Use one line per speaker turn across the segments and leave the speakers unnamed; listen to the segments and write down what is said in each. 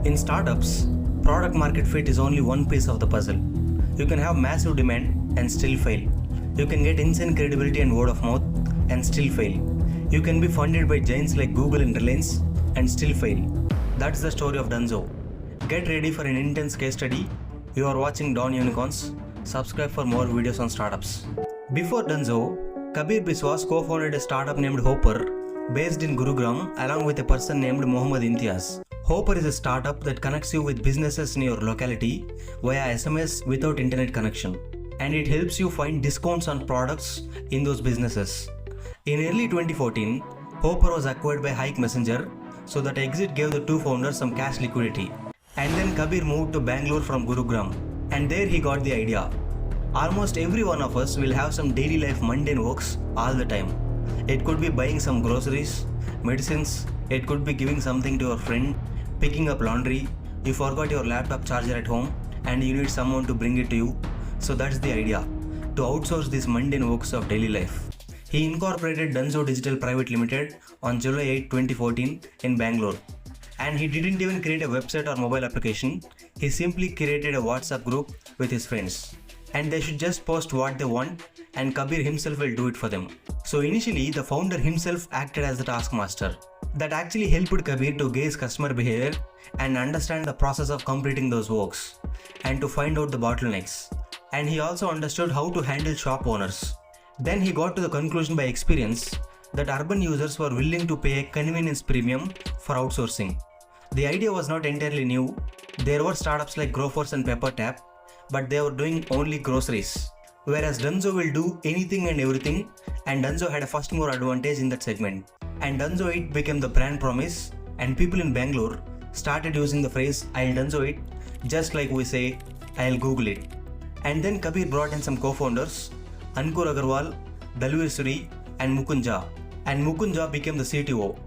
In startups, product market fit is only one piece of the puzzle. You can have massive demand and still fail. You can get insane credibility and word of mouth and still fail. You can be funded by giants like Google and Reliance and still fail. That's the story of Dunzo. Get ready for an intense case study. You are watching Dawn Unicorns. Subscribe for more videos on startups. Before Dunzo, Kabir Biswas co-founded a startup named Hopper based in Gurugram along with a person named Mohammad Imtiaz. Hopper is a startup that connects you with businesses in your locality via SMS without internet connection, and it helps you find discounts on products in those businesses. In early 2014, Hopper was acquired by Hike Messenger, so that exit gave the two founders some cash liquidity. And then Kabir moved to Bangalore from Gurugram, and there he got the idea. Almost every one of us will have some daily life mundane works all the time. It could be buying some groceries, medicines, it could be giving something to your friend, picking up laundry, you forgot your laptop charger at home and you need someone to bring it to you. So that's the idea, to outsource these mundane works of daily life. He incorporated Dunzo Digital Private Limited on July 8, 2014 in Bangalore. And he didn't even create a website or mobile application, he simply created a WhatsApp group with his friends. And they should just post what they want and Kabir himself will do it for them. So initially the founder himself acted as the taskmaster. That actually helped Kabir to gauge customer behavior and understand the process of completing those works and to find out the bottlenecks. And he also understood how to handle shop owners. Then he got to the conclusion by experience that urban users were willing to pay a convenience premium for outsourcing. The idea was not entirely new. There were startups like Grofers and PepperTap, but they were doing only groceries. Whereas Dunzo will do anything and everything, and Dunzo had a first mover advantage in that segment. And Dunzo it became the brand promise, and people in Bangalore started using the phrase I'll Dunzo it, just like we say I'll Google it. And then Kabir brought in some co-founders, Ankur Agarwal, Dalvir Suri and Mukunja. And Mukunja became the CTO.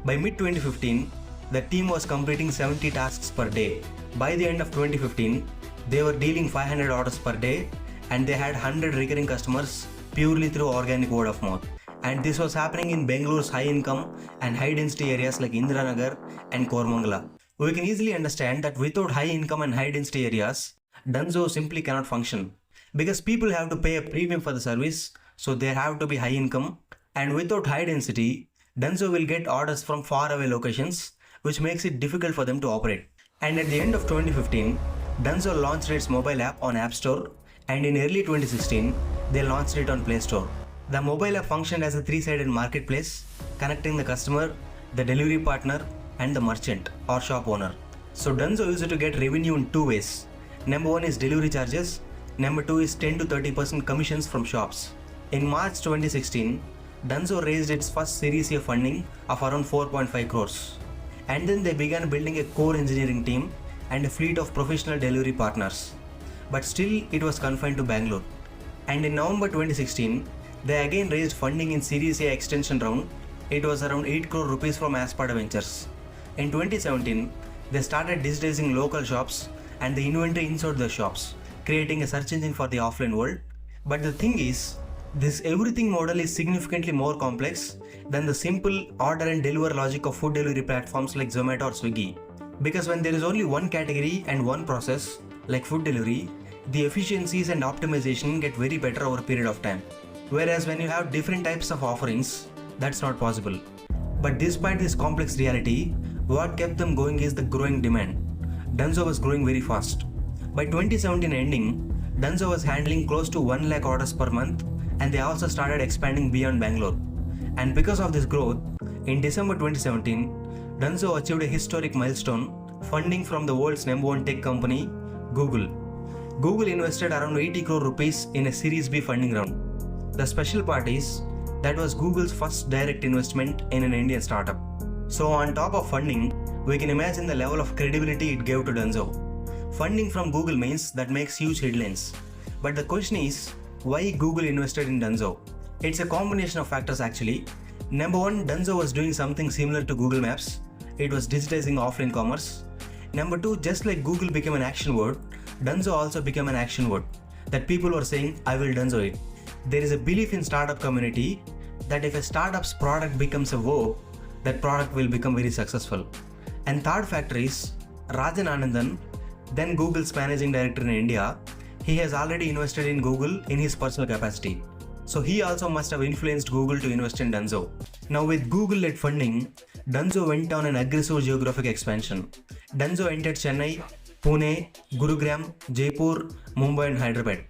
By mid-2015, the team was completing 70 tasks per day. By the end of 2015, they were dealing 500 orders per day and they had 100 recurring customers purely through organic word of mouth. And this was happening in Bangalore's high income and high density areas like Indiranagar and Kormangala. We can easily understand that without high income and high density areas, Dunzo simply cannot function. Because people have to pay a premium for the service, so there have to be high income. And without high density, Dunzo will get orders from far away locations, which makes it difficult for them to operate. And at the end of 2015, Dunzo launched its mobile app on App Store, and in early 2016, they launched it on Play Store. The mobile app functioned as a three-sided marketplace, connecting the customer, the delivery partner, and the merchant or shop owner. So Dunzo used to get revenue in two ways. Number one is delivery charges, number two is 10 to 30% commissions from shops. In March 2016, Dunzo raised its first Series A funding of around 4.5 crores. And then they began building a core engineering team and a fleet of professional delivery partners. But still, it was confined to Bangalore. And in November 2016, they again raised funding in Series A extension round. It was around 8 crore rupees from Aspada Ventures. In 2017, they started digitizing local shops and the inventory inside the shops, creating a search engine for the offline world. But the thing is, this everything model is significantly more complex than the simple order and deliver logic of food delivery platforms like Zomato or Swiggy. Because when there is only one category and one process, like food delivery, the efficiencies and optimization get very better over a period of time. Whereas when you have different types of offerings, that's not possible. But despite this complex reality, what kept them going is the growing demand. Dunzo was growing very fast. By 2017 ending, Dunzo was handling close to 1 lakh orders per month, and they also started expanding beyond Bangalore. And because of this growth, in December 2017, Dunzo achieved a historic milestone, funding from the world's #1 tech company, Google. Google invested around 80 crore rupees in a Series B funding round. The special part is, that was Google's first direct investment in an Indian startup. So on top of funding, we can imagine the level of credibility it gave to Dunzo. Funding from Google means that makes huge headlines. But the question is, why Google invested in Dunzo? It's a combination of factors actually. Number one, Dunzo was doing something similar to Google Maps. It was digitizing offline commerce. Number two, just like Google became an action word, Dunzo also became an action word. That people were saying, I will Dunzo it. There is a belief in startup community that if a startup's product becomes a verb, that product will become very successful. And third factor is, Rajan Anandan, then Google's managing director in India, he has already invested in Google in his personal capacity. So he also must have influenced Google to invest in Dunzo. Now with Google-led funding, Dunzo went on an aggressive geographic expansion. Dunzo entered Chennai, Pune, Gurugram, Jaipur, Mumbai and Hyderabad.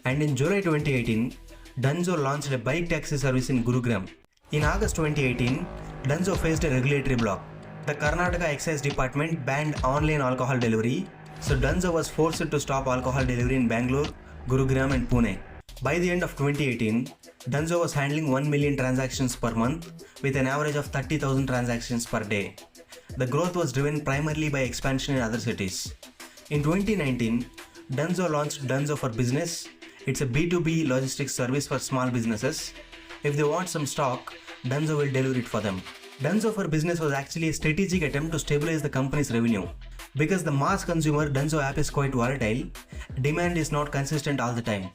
And in July 2018, Dunzo launched a bike taxi service in Gurugram. In August 2018, Dunzo faced a regulatory block. The Karnataka Excise Department banned online alcohol delivery, so Dunzo was forced to stop alcohol delivery in Bangalore, Gurugram and Pune. By the end of 2018, Dunzo was handling 1 million transactions per month with an average of 30,000 transactions per day. The growth was driven primarily by expansion in other cities. In 2019, Dunzo launched Dunzo for Business. It's a B2B logistics service for small businesses. If they want some stock, Dunzo will deliver it for them. Dunzo for Business was actually a strategic attempt to stabilize the company's revenue. Because the mass consumer Dunzo app is quite volatile, demand is not consistent all the time.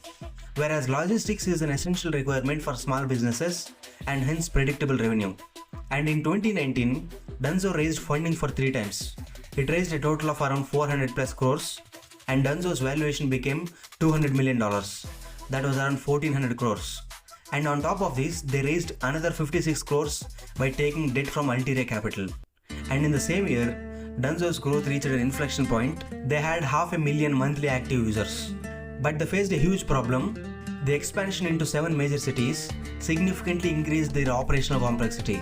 Whereas logistics is an essential requirement for small businesses and hence predictable revenue. And in 2019, Dunzo raised funding for 3 times. It raised a total of around 400 plus crores and Dunzo's valuation became $200 million. That was around 1400 crores. And on top of this, they raised another 56 crores by taking debt from Ulterior Capital. And in the same year, Dunzo's growth reached an inflection point. They had 500,000 monthly active users. But they faced a huge problem. The expansion into 7 major cities significantly increased their operational complexity.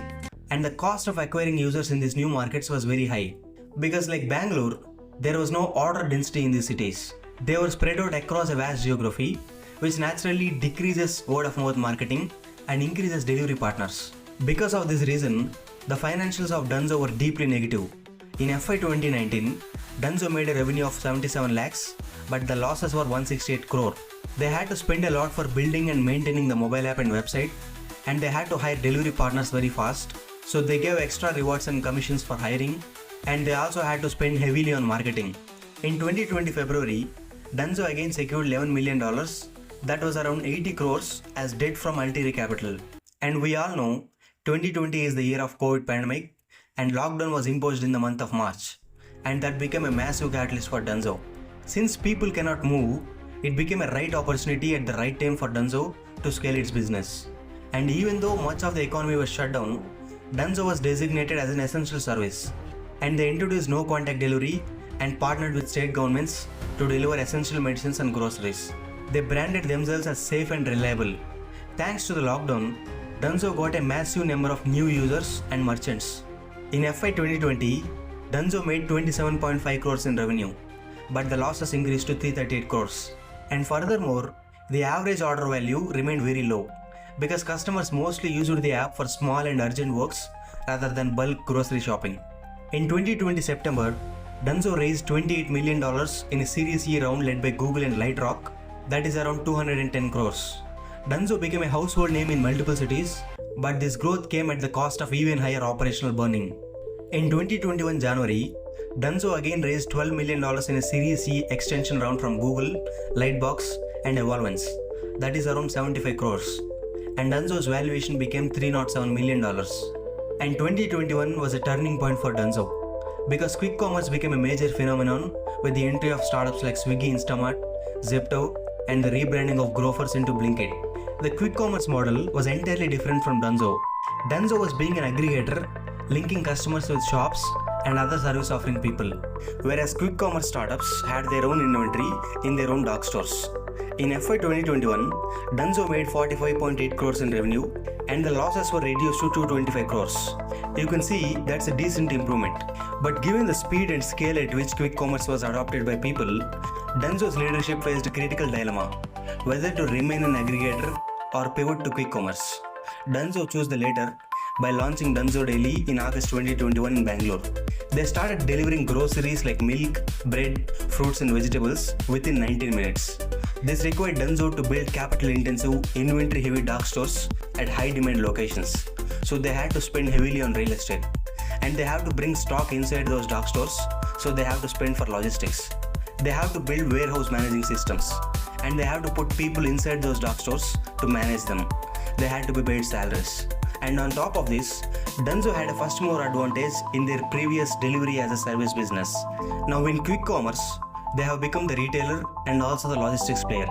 And the cost of acquiring users in these new markets was very high. Because like Bangalore, there was no order density in these cities. They were spread out across a vast geography, which naturally decreases word of mouth marketing and increases delivery partners. Because of this reason, the financials of Dunzo were deeply negative. In FY 2019, Dunzo made a revenue of 77 lakhs, but the losses were 168 crore. They had to spend a lot for building and maintaining the mobile app and website, and they had to hire delivery partners very fast, so they gave extra rewards and commissions for hiring, and they also had to spend heavily on marketing. In 2020 February, Dunzo again secured $11 million, that was around 80 crores as debt from Ulterior Capital. And we all know 2020 is the year of COVID pandemic and lockdown was imposed in the month of March, and that became a massive catalyst for Dunzo. Since people cannot move, it became a right opportunity at the right time for Dunzo to scale its business. And even though much of the economy was shut down, Dunzo was designated as an essential service, and they introduced no contact delivery and partnered with state governments to deliver essential medicines and groceries. They branded themselves as safe and reliable. Thanks to the lockdown, Dunzo got a massive number of new users and merchants. In FY 2020, Dunzo made 27.5 crores in revenue, but the losses increased to 338 crores. And furthermore, the average order value remained very low because customers mostly used the app for small and urgent works rather than bulk grocery shopping. In 2020 September, Dunzo raised $28 million in a Series E round led by Google and Lightrock, that is around 210 crores. Dunzo became a household name in multiple cities, but this growth came at the cost of even higher operational burning. In 2021 January, Dunzo again raised $12 million in a Series E extension round from Google, Lightbox and Evolvance, that is around 75 crores. And Dunzo's valuation became $307 million. And 2021 was a turning point for Dunzo, because quick commerce became a major phenomenon with the entry of startups like Swiggy Instamart, Zepto and the rebranding of Grofers into Blinkit. The quick commerce model was entirely different from Dunzo. Dunzo was being an aggregator, linking customers with shops and other service offering people, whereas quick commerce startups had their own inventory in their own dark stores. In FY 2021, Dunzo made 45.8 crores in revenue and the losses were reduced to 225 crores. You can see that's a decent improvement. But given the speed and scale at which quick commerce was adopted by people, Dunzo's leadership faced a critical dilemma, whether to remain an aggregator or pivot to quick commerce. Dunzo chose the latter by launching Dunzo Daily in August 2021 in Bangalore. They started delivering groceries like milk, bread, fruits and vegetables within 19 minutes. This required Dunzo to build capital-intensive, inventory-heavy dark stores at high-demand locations. So they had to spend heavily on real estate. And they have to bring stock inside those dark stores, so they have to spend for logistics. They have to build warehouse managing systems. And they have to put people inside those dark stores to manage them. They had to be paid salaries. And on top of this, Dunzo had a first mover advantage in their previous delivery as a service business. Now in quick commerce, they have become the retailer and also the logistics player.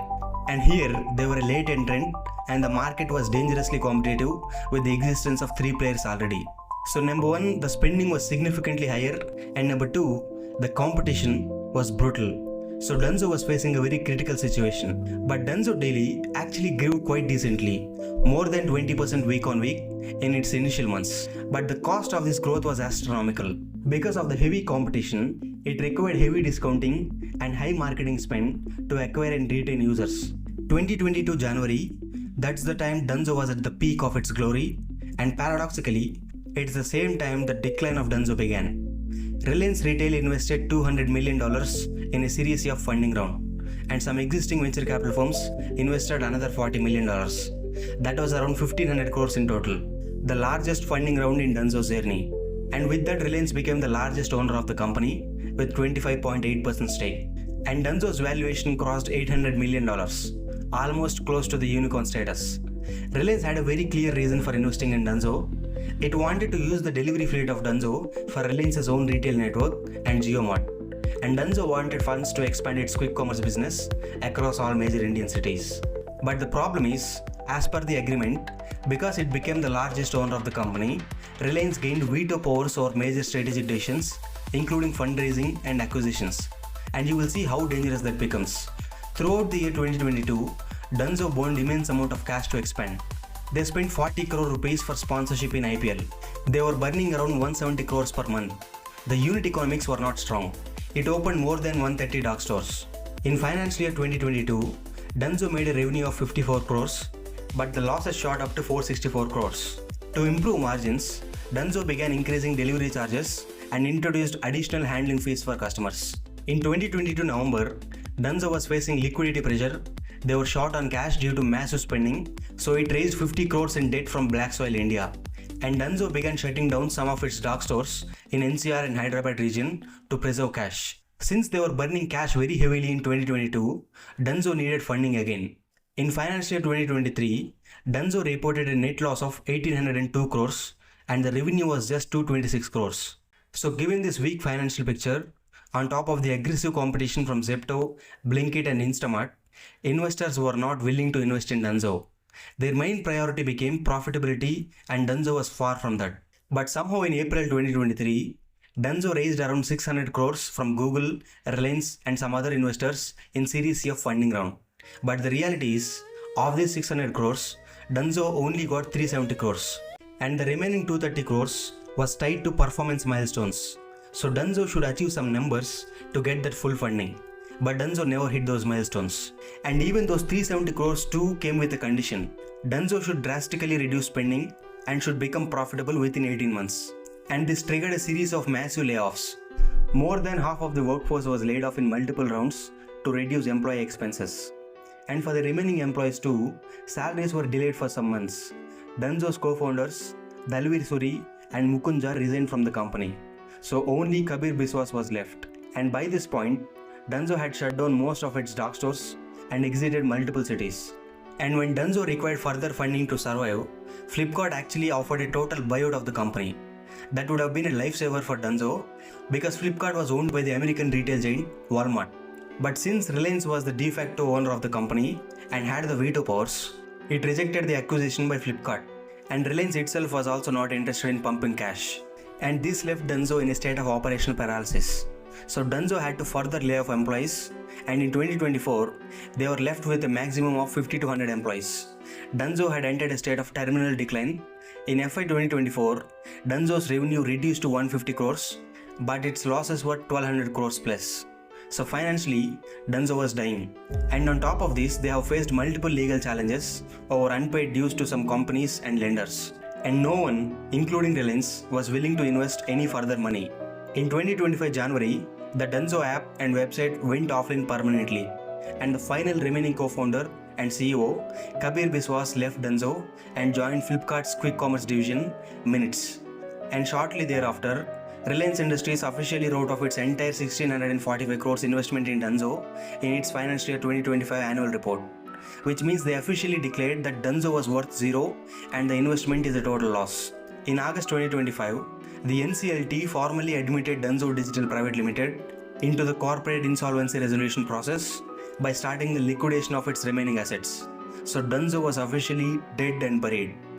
And here they were a late entrant and the market was dangerously competitive with the existence of 3 players already. So number 1, the spending was significantly higher, and number 2, the competition was brutal. So Dunzo was facing a very critical situation. But Dunzo Daily actually grew quite decently, more than 20% week on week in its initial months. But the cost of this growth was astronomical. Because of the heavy competition, it required heavy discounting and high marketing spend to acquire and retain users. 2022 January, that's the time Dunzo was at the peak of its glory, and paradoxically, it's the same time the decline of Dunzo began. Reliance Retail invested $200 million in a series of funding round, and some existing venture capital firms invested another $40 million. That was around 1500 crores in total, the largest funding round in Dunzo's journey. And with that, Reliance became the largest owner of the company with 25.8% stake. And Dunzo's valuation crossed $800 million, almost close to the unicorn status. Reliance had a very clear reason for investing in Dunzo. It wanted to use the delivery fleet of Dunzo for Reliance's own retail network and JioMart. And Dunzo wanted funds to expand its quick commerce business across all major Indian cities. But the problem is, as per the agreement, because it became the largest owner of the company, Reliance gained veto powers over major strategic decisions, including fundraising and acquisitions. And you will see how dangerous that becomes. Throughout the year 2022, Dunzo burned immense amount of cash to expand. They spent 40 crore rupees for sponsorship in IPL. They were burning around 170 crores per month. The unit economics were not strong. It opened more than 130 dark stores. In financial year 2022, Dunzo made a revenue of 54 crores, but the losses shot up to 464 crores. To improve margins, Dunzo began increasing delivery charges and introduced additional handling fees for customers. In 2022 November, Dunzo was facing liquidity pressure. They were short on cash due to massive spending, so it raised 50 crores in debt from Black Soil India. And Dunzo began shutting down some of its dark stores in NCR and Hyderabad region to preserve cash. Since they were burning cash very heavily in 2022, Dunzo needed funding again. In financial year 2023, Dunzo reported a net loss of 1802 crores and the revenue was just 226 crores. So given this weak financial picture, on top of the aggressive competition from Zepto, Blinkit and Instamart, investors were not willing to invest in Dunzo. Their main priority became profitability and Dunzo was far from that. But somehow in April 2023, Dunzo raised around 600 crores from Google, Reliance and some other investors in Series C of funding round. But the reality is, of these 600 crores, Dunzo only got 370 crores. And the remaining 230 crores was tied to performance milestones. So Dunzo should achieve some numbers to get that full funding. But Dunzo never hit those milestones. And even those 370 crores too came with a condition. Dunzo should drastically reduce spending and should become profitable within 18 months. And this triggered a series of massive layoffs. More than half of the workforce was laid off in multiple rounds to reduce employee expenses. And for the remaining employees too, salaries were delayed for some months. Dunzo's co-founders, Dalvir Suri and Mukunja resigned from the company. So only Kabir Biswas was left. And by this point, Dunzo had shut down most of its dark stores and exited multiple cities. And when Dunzo required further funding to survive, Flipkart actually offered a total buyout of the company. That would have been a lifesaver for Dunzo because Flipkart was owned by the American retail giant Walmart. But since Reliance was the de facto owner of the company and had the veto powers, it rejected the acquisition by Flipkart. And Reliance itself was also not interested in pumping cash. And this left Dunzo in a state of operational paralysis. So Dunzo had to further lay off employees, and in 2024, they were left with a maximum of 50 to 100 employees. Dunzo had entered a state of terminal decline. In FY 2024, Dunzo's revenue reduced to 150 crores, but its losses were 1200 crores plus. So financially, Dunzo was dying. And on top of this, they have faced multiple legal challenges over unpaid dues to some companies and lenders. And no one, including Reliance, was willing to invest any further money. In 2025 January, the Dunzo app and website went offline permanently, and the final remaining co-founder and CEO, Kabir Biswas, left Dunzo and joined Flipkart's quick commerce division, Minutes. And shortly thereafter, Reliance Industries officially wrote off its entire 1645 crores investment in Dunzo in its financial year 2025 annual report. which means they officially declared that Dunzo was worth zero and the investment is a total loss. In August 2025, the NCLT formally admitted Dunzo Digital Private Limited into the corporate insolvency resolution process by starting the liquidation of its remaining assets. So Dunzo was officially dead and buried.